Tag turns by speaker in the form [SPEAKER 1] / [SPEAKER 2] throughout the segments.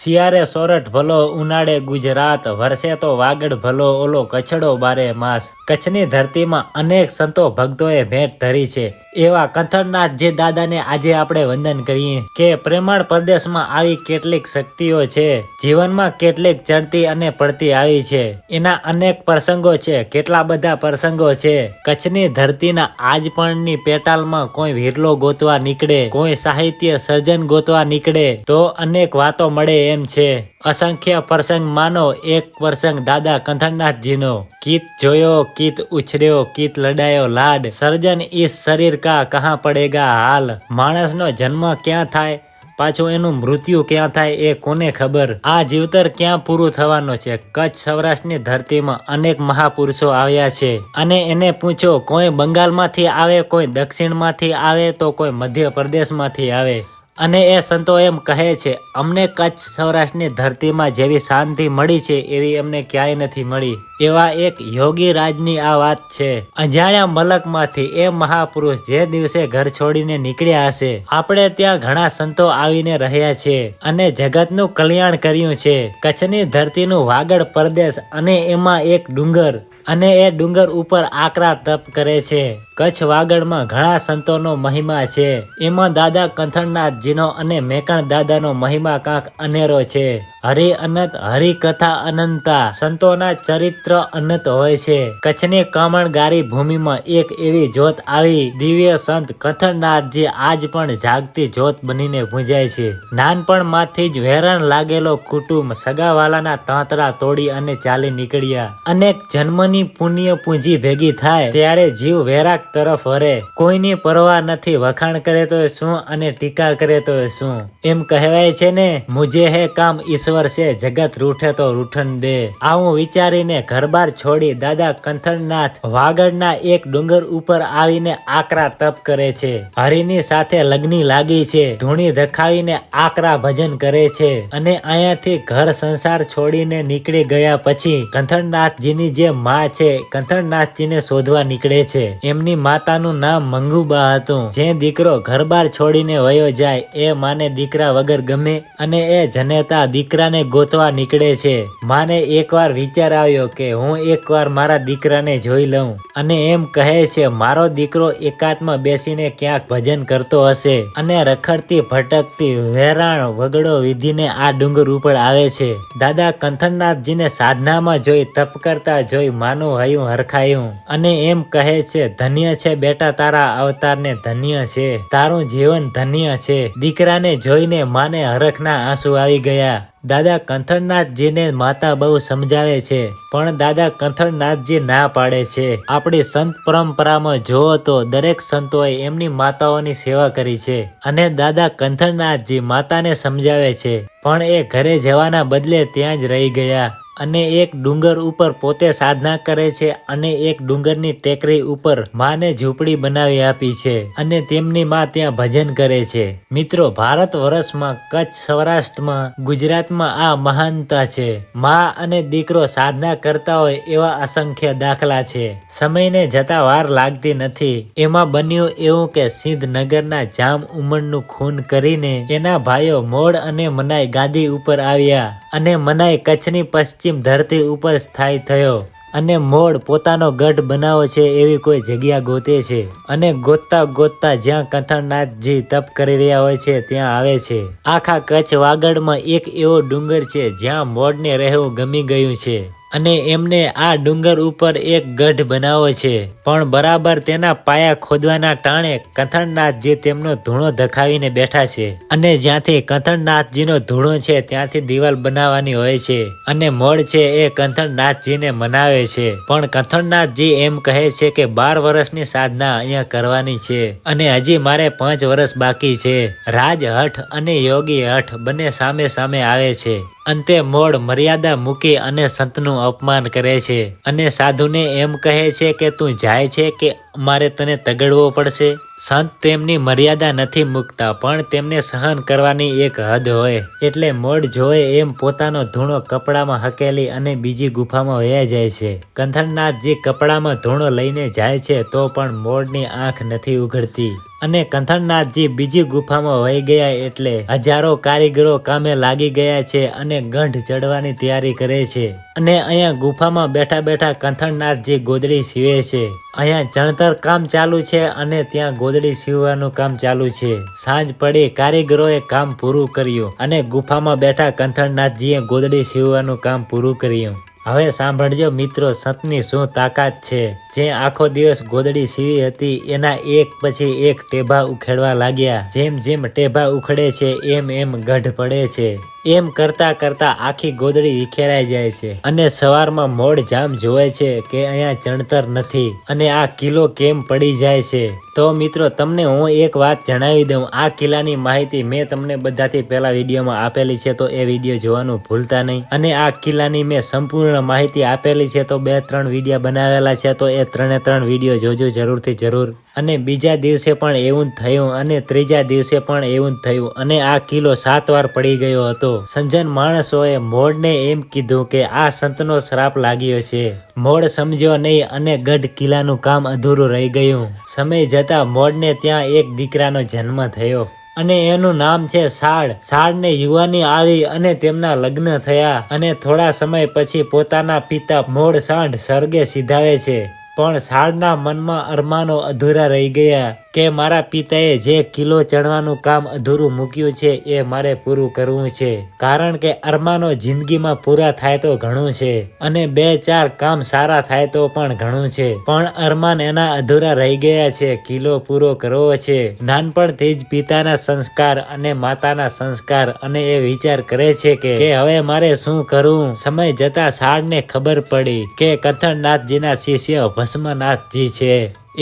[SPEAKER 1] શિયાળે સોરઠ ભલો ઉનાળે ગુજરાત, વરસે તો વાગડ ભલો ઓલો કચ્છડો બારે માસ। કચ્છની ધરતીમાં અનેક સંતો ભક્તોએ ભેટ ધરી છે। એવા કંથણનાથજી દાદાને આજે આપણે વંદન કરીએ કે પ્રેમાળ પ્રદેશમાં આવી કેટલીક શક્તિઓ છે, જીવનમાં કેટલીક ચડતી અને પડતી આવી છે। એના અનેક પ્રસંગો છે, કેટલા બધા પ્રસંગો છે। કચ્છની ધરતીના આજપણની પેટાલમાં કોઈ વિરલો ગોતવા નીકળે, કોઈ સાહિત્ય સર્જન ગોતવા નીકળે તો અનેક વાતો મળે એમ છે। અસંખ્ય પ્રસંગ માનો એક પ્રસંગ દાદા કંથણનાથજીનો। કીત જોયો કીત ઉછર્યો કીત લડાયો લાડ, સર્જન ઇસ શરીર કા કહા પડેગા હાલ। માણસનો જન્મ ક્યાં થાય, પાછું એનું મૃત્યુ ક્યાં થાય એ કોને ખબર। આ જીવતર ક્યાં પૂરું થવાનો છે। કચ્છ સૌરાષ્ટ્રની ધરતીમાં અનેક મહાપુરુષો આવ્યા છે અને એને પૂછો, કોઈ બંગાળમાંથી આવે, કોઈ દક્ષિણમાંથી આવે તો કોઈ મધ્ય પ્રદેશમાંથી આવે, અને એ સંતો એમ કહે છે, અમને કચ્છ સૌરાષ્ટ્રની ધરતીમાં જેવી શાંતિ મળી છે એવી અમને ક્યાંય નથી મળી। એવા એક યોગી રાજની આ વાત છે। અજાણ્યા મલકમાંથી એ મહાપુરુષ જે દિવસે ઘર છોડીને નીકળ્યા હશે, આપણે ત્યાં ઘણા સંતો આવીને રહ્યા છે અને જગતનું કલ્યાણ કર્યું છે। કચ્છની ધરતીનું વાગડ પ્રદેશ અને એમાં એક ડુંગર, અને એ ડુંગર ઉપર આકરા તપ કરે છે। કચ્છ વાગડમાં ઘણા સંતોનો મહિમા છે, એમાં દાદા કંથણનાથજીનો અને મેકણ દાદાનો મહિમા કાંક અનેરો છે। હરિ અનંત હરિકથા અનંતા, સંતોના ચરિત્ર અનંત હોય છે। કચ્છની કમણગારી ભૂમિમાં એક એવી જ્યોત આવી, દિવ્ય સંત કંથણનાથજી આજ પણ જાગતી જ્યોત બનીને પૂજાય છે। નાનપણમાંથી જ વેરણ લાગેલો કુટુંબ સગાવાલાના તાંતરા તોડી અને ચાલી નીકળ્યા। અનેક જન્મની પુણ્ય પૂંજી ભેગી થાય ત્યારે જીવ વૈરાગ તરફ વરે। કોઈની પરવા નથી, વખાણ કરે તો શું અને ટીકા કરે તો શું। એમ કહેવાય છે ને, મુજે હે કામ ઈશ્વર છે, જગત રૂઠે તો રૂઠન દે। આવું વિચારીને ઘરબાર છોડી દાદા કંથણનાથ વાગડના એક ડુંગર ઉપર આવીને આકરા તપ કરે છે। હરિની સાથે લગ્ની લાગી છે, ધૂણી ધખાવીને આકરા ભજન કરે છે, અને અહીંયાથી ઘર સંસાર છોડીને નીકળી ગયા પછી કંથણનાથજીની જે માં છે, કંથણનાથજીને શોધવા નીકળે છે। એમની માતાનું નામ મંગુબા હતું। જે દીકરો ઘરબાર છોડીને વયો જાય એ માને દીકરા વગર ગમે, અને એ જનેતા દીકરાને ગોતવા નીકળે છે। માને એકવાર વિચાર આવ્યો કે હું એકવાર મારા દીકરાને જોઈ લઉં, અને એમ કહે છે, મારો દીકરો એકાંતમાં બેસીને ક્યાંક ભજન કરતો હશે અને રખડતી ભટકતી વેરાણ વગડો વિધીને આ ડુંગર ઉપર આવે છે। દાદા કંથણનાથજીને સાધનામાં જોઈ, તપ કરતા જોઈ માનું હૈયું હરખાયું, અને એમ કહે છે, ધન્ય છે બેટા તારા અવતારને, ધન્ય છે તારું જીવન, ધન્ય છે। દીકરાને જોઈને માને હરખના આંસુ આવી ગયા। દાદા કંથણનાથજીને માતા બહુ સમજાવે છે, પણ દાદા કંથણનાથજી ના પાડે છે। આપણી સંત પરંપરામાં જોવો તો દરેક સંતોએ એમની માતાઓની સેવા કરી છે, અને દાદા કંથણનાથજી માતાને સમજાવે છે, પણ એ ઘરે જવાના બદલે ત્યાં જ રહી ગયા, અને એક ડુંગર ઉપર પોતે સાધના કરે છે, અને એક ડુંગરની ટેકરી ઉપર માને ઝૂંપડી બનાવી આપી છે, અને તેમની માં ત્યાં ભજન કરે છે। મિત્રો, ભારત વર્ષમાં કચ્છ સૌરાષ્ટ્રમાં ગુજરાતમાં આ મહાનતા છે। માં અને દીકરો સાધના કરતા હોય એવા અસંખ્ય દાખલા છે। સમયને જતા વાર લાગતી નથી। એમાં બન્યું એવું કે સિદ્ધનગરના જામ ઉમરનું ખૂન કરીને એના ભાઈઓ મોડ અને મનાઈ ગાદી ઉપર આવ્યા, અને મનાઈ કચ્છની પશ્ચિમ ધરતી ઉપર સ્થાયી થયો, અને મોડ પોતાનો ગઢ બનાવો છે એવી કોઈ જગ્યા ગોતે છે, અને ગોતતા ગોતતા જ્યાં કંથણનાથજી તપ કરી રહ્યા હોય છે ત્યાં આવે છે। આખા કચ્છ વાગડમાં એક એવો ડુંગર છે જ્યાં મોડને રહેવું ગમી ગયું છે, અને એમને આ ડુંગર ઉપર એક ગઢ બનાવો છે, પણ બરાબર તેના પાયા ખોદવાના ટાણે કંથણનાથજી તેમનો ધૂણો ધખાવીને બેઠા છે, અને જ્યાંથી કંથણનાથજીનો ધૂણો છે ત્યાંથી દિવાલ બનાવવાની હોય છે, અને મોડ છે એ કંથણનાથજીને મનાવે છે, પણ કંથણનાથજી એમ કહે છે કે 12 વર્ષની સાધના અહીંયા કરવાની છે, અને હજી મારે 5 વર્ષ બાકી છે। રાજ હઠ અને યોગી હઠ બંને સામે સામે આવે છે। અંતે મોડ મર્યાદા મૂકી અને સંતનું અપમાન કરે છે, અને સાધુને એમ કહે છે કે તું જાય છે કે અમારે તને તગડવો પડશે? સંત તેમની મર્યાદા નથી મૂકતા, પણ તેમને સહન કરવાની એક હદ હોય. એટલે મોડ જોવે એમ પોતાનો ધૂણો કપડામાં હકેલી અને બીજી ગુફામાં વયા જાય છે. કંથણનાથજી કપડામાં ધૂણો લઈને જાય છે તો પણ મોડની આંખ નથી ઉઘડતી. અને કંથણનાથજી બીજી ગુફામાં વહી ગયા એટલે હજારો કારીગરો કામે લાગી ગયા છે અને ગંઢ ચડવાની તૈયારી કરે છે. અને અહીંયા ગુફામાં બેઠા બેઠા કંથણનાથજી ગોદડી સીવે છે. અહીંયા ચણતર કામ ચાલુ છે અને ત્યાં ગોદડી સીવવાનું કામ ચાલુ છે. સાંજ પડી, કારીગરોએ કામ પૂરું કર્યું અને ગુફામાં બેઠા કંથણનાથજીએ ગોદડી સીવવાનું કામ પૂરું કર્યું. હવે સાંભળજો મિત્રો, સંતની શું તાકાત છે. જે આખો દિવસ ગોદડી સીવી હતી એના એક પછી એક ટેભા ઉખેડવા લાગ્યા. જેમ જેમ ટેભા ઉખડે છે એમ એમ ગઢ પડે છે. એમ કરતા કરતા આખી ગોદડી વિખેરાઈ જાય છે. અને સવારમાં મોડ જામ જોવે છે કે અહીંયા ચણતર નથી અને આ કિલ્લો કેમ પડી જાય છે. તો મિત્રો, તમને હું એક વાત જણાવી દઉં. આ કિલ્લાની માહિતી મેં તમને બધાથી પહેલા વિડીયોમાં આપેલી છે, તો એ વિડીયો જોવાનું ભૂલતા નહીં. અને આ કિલ્લાની મેં સંપૂર્ણ માહિતી આપેલી છે, તો 2-3 વિડીયો બનાવેલા છે, તો એ 3 વિડીયો જોજો જરૂરથી જરૂર. અને બીજા દિવસે પણ એવું જ થયું અને ત્રીજા દિવસે પણ એવું જ થયું અને આ કિલ્લો 7 વાર પડી ગયો હતો. સંજન માણસોએ મોડને એમ કીધું કે આ સંતનો શ્રાપ લાગ્યો છે. મોડ સમજ્યો નહીં અને ગઢ કિલ્લાનું કામ અધૂરું રહી ગયું. સમય જતા મોડને ત્યાં એક દીકરાનો જન્મ થયો અને એનું નામ છે સાળ. સાળને યુવાની આવી અને તેમના લગ્ન થયા અને થોડા સમય પછી પોતાના પિતા મોડ સાંઢ સ્વર્ગે સિધાવે છે. પણ સાળના મનમાં અરમાનો અધૂરા રહી ગયા કે મારા પિતાએ જે કિલ્લો ચડવાનું કામ અધૂરું મૂક્યું છે એ મારે પૂરું કરવું છે. કારણ કે અરમાનો જિંદગીમાં પૂરા થાય તો ઘણું છે અને 2-4 કામ સારા થાય તો પણ ઘણું છે. પણ અરમાન એના અધૂરા રહી ગયા છે. કિલ્લો પૂરો કરવો છે. નાનપણથી જ પિતાના સંસ્કાર અને માતાના સંસ્કાર અને એ વિચાર કરે છે કે હવે મારે શું કરવું. સમય જતા સાળને ખબર પડી કે કંથણનાથજીના શિષ્ય ભસ્મનાથજી છે.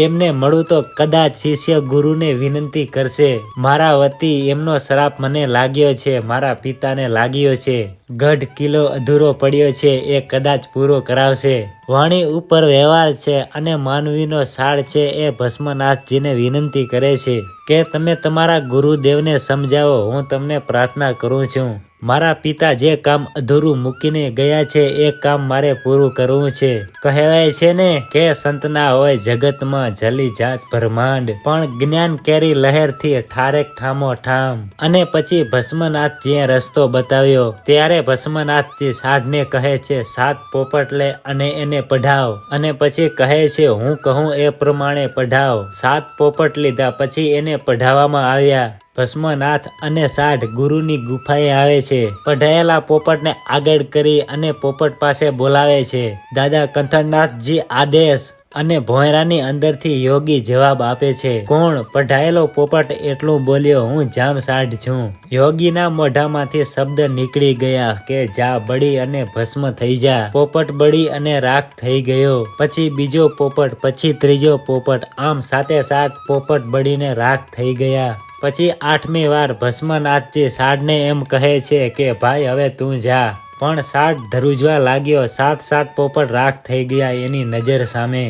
[SPEAKER 1] એમને મળું તો કદાચ શિષ્ય ગુરુને વિનંતી કરશે. મારા વતી એમનો શ્રાપ મને લાગ્યો છે, મારા પિતાને લાગ્યો છે. ગઢ કિલ્લો અધૂરો પડ્યો છે એ કદાચ પૂરો કરાવશે. વાણી ઉપર વ્યવહાર છે અને માનવીનો સાળ છે એ ભસ્મનાથજીને વિનંતી કરે છે કે તમે તમારા ગુરુદેવને સમજાવો. હું તમને પ્રાર્થના કરું છું. મારા પિતા જે કામ અધૂરું મૂકીને ગયા છે એ કામ મારે પૂરું કરવું છે. કહેવાય છે ને કે સંતના હોય જગતમાં જલી જાત બ્રહ્માંડ, પણ જ્ઞાન કેરી લહેરથી ઠારેક ઠામો ઠામ. અને પછી ભસ્મનાથજીએ રસ્તો બતાવ્યો. ત્યારે ભસ્મનાથજી સાઢને કહે છે 7 પોપટ લે અને એને પઢાવ. અને પછી કહે છે હું કહું એ પ્રમાણે પઢાવ. 7 પોપટ લીધા પછી એને પઢાવવામાં આવ્યા. ભસ્મનાથ અને સાઢ ગુરુની ગુફાએ આવે છે. પઢાયેલા પોપટને આગળ કરી અને પોપટ પાસે બોલાવે છે. દાદા કંથણનાથજી આદેશ. અને ભોંયરાની અંદરથી યોગી જવાબ આપે છે. કોણ? પઢાયેલો પોપટ એટલું બોલ્યો, હું જામ સાઢ છું. યોગીના મોઢામાંથી શબ્દ નીકળી ગયા કે જા બળી અને ભસ્મ થઈ જા. પોપટ બળી અને રાખ થઈ ગયો. પછી બીજો પોપટ, પછી ત્રીજો પોપટ, આમ 7 પોપટ બળીને રાખ થઈ ગયા. પછી 8મી વાર ભસ્મનાથજી સાઢને એમ કહે છે કે ભાઈ હવે તું જા. પણ સાઢ ધ્રુજવા લાગ્યો. 7 પોપટ રાખ થઈ ગયા એની નજર સામે.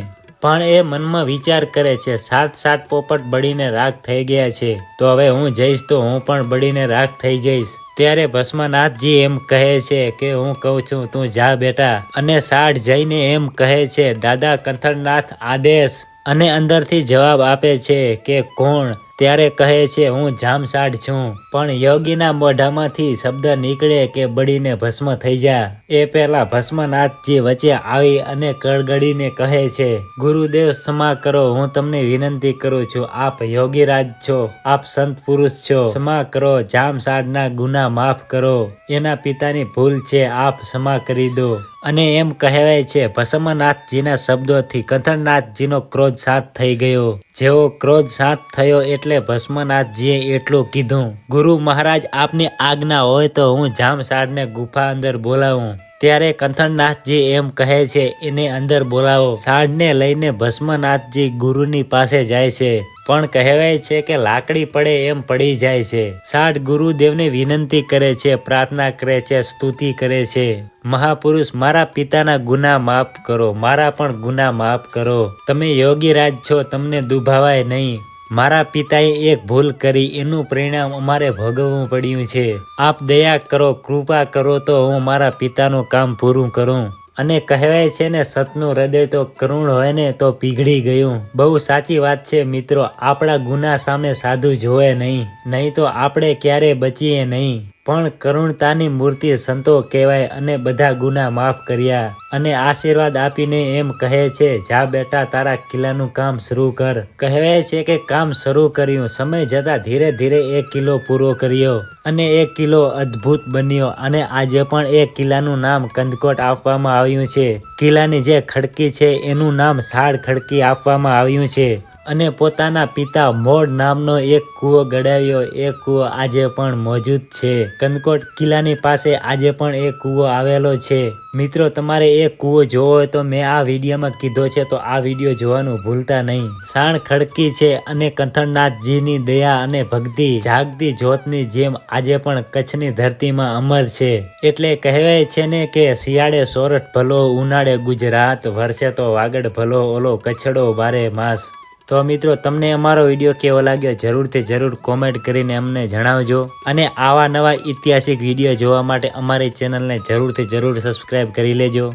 [SPEAKER 1] પણ એ મનમાં વિચાર કરે છે 7 પોપટ બળીને રાખ થઈ ગયા છે તો હવે હું જઈશ તો હું પણ બળીને રાખ થઈ જઈશ. ત્યારે ભસ્મનાથજી એમ કહે છે કે હું કહું છું તું જા બેટા. અને સાઢ જઈને એમ કહે છે દાદા કંથણનાથ આદેશ. અને અંદરથી જવાબ આપે છે કે કોણ? ત્યારે કહે છે હું જામ સાઢ છું. પણ યોગીના મોઢામાંથી શબ્દ નીકળે કે બળીને ભસ્મ થઈ જા. એ પહેલા ભસ્મનાથજી વચ્ચે આવી અને કળગડીને કહે છે ગુરુદેવ ક્ષમા કરો, હું તમને વિનંતી કરું છું. આપ યોગીરાજ છો, આપ સંત પુરુષ છો, ક્ષમા કરો. જામ સાઢના ગુના માફ કરો. એના પિતાની ભૂલ છે, આપ ક્ષમા કરી દો. અને એમ કહેવાય છે ભસ્મનાથજીના શબ્દોથી કંથણનાથજીનો ક્રોધ શાંત થઈ ગયો. જેવો ક્રોધ શાંત થયો એટલે ભસ્મનાથજીએ એટલું કીધું ગુરુ મહારાજ આપની આજ્ઞા હોય તો હું જામ સાઢને ગુફા અંદર બોલાવું. ત્યારે કંથણનાથજી એમ કહે છે એને અંદર બોલાવો. સાઢને લઈને ભસ્મનાથજી ગુરુની પાસે જાય છે. પણ કહેવાય છે કે લાકડી પડે એમ પડી જાય છે. સાઠ ગુરુદેવને વિનંતી કરે છે, પ્રાર્થના કરે છે, સ્તુતિ કરે છે. મહાપુરુષ, મારા પિતાના ગુના માફ કરો, મારા પણ ગુના માફ કરો. તમે યોગીરાજ છો, તમને દુભાવાય નહીં. મારા પિતાએ એક ભૂલ કરી, એનું પરિણામ અમારે ભોગવવું પડ્યું છે. આપ દયા કરો, કૃપા કરો તો હું મારા પિતાનું કામ પૂરું કરું. અને કહેવાય છે ને, સતનું હૃદય તો કરુણ હોય ને તો પીગળી ગયું. બહુ સાચી વાત છે મિત્રો. આપણા ગુના સામે સાધુ જોવે નહીં તો આપણે ક્યારે બચીએ નહીં. પણ કરુણતાની મૂર્તિ સંતો કહેવાય અને બધા ગુના માફ કર્યા અને આશીર્વાદ આપીને એમ કહે છે, જા બેટા, તારા કિલ્લાનું કામ શરૂ કર. કહેવાય છે કે કામ શરૂ કર્યું, સમય જતા ધીરે ધીરે 1 કિલ્લો પૂરો કર્યો અને 1 કિલ્લો અદ્ભુત બન્યો અને આજે પણ એ કિલ્લાનું નામ કંદકોટ આપવામાં આવ્યું છે. કિલ્લાની જે ખડકી છે એનું નામ સાળ ખડકી આપવામાં આવ્યું છે. અને પોતાના પિતા મોડ નામનો એક કૂવો ગડાવ્યો. એ કૂવો આજે પણ મોજૂદ છે. કંદકોટ કિલ્લાની પાસે આજે પણ એ કૂવો આવેલો છે. મિત્રો, તમારે એ કૂવો જોવો હોય તો મેં આ વિડીયોમાં કીધો છે, તો આ વિડીયો જોવાનું ભૂલતા નહીં. સાણ ખડકી છે અને કંથણનાથજીની દયા અને ભક્તિ જાગતી જ્યોતની જેમ આજે પણ કચ્છની ધરતીમાં અમર છે. એટલે કહેવાય છે ને કે શિયાળે સોરઠ ભલો, ઉનાળે ગુજરાત, વરસે તો વાગડ ભલો, ઓલો કચ્છડો બારે માસ. તો મિત્રો, તમને અમારો વિડીયો કેવો લાગ્યો જરૂરથી જરૂર કોમેન્ટ કરીને અમને જણાવજો. અને આવા નવા ઐતિહાસિક વિડીયો જોવા માટે અમારી ચેનલને જરૂરથી જરૂર સબસ્ક્રાઈબ કરી લેજો.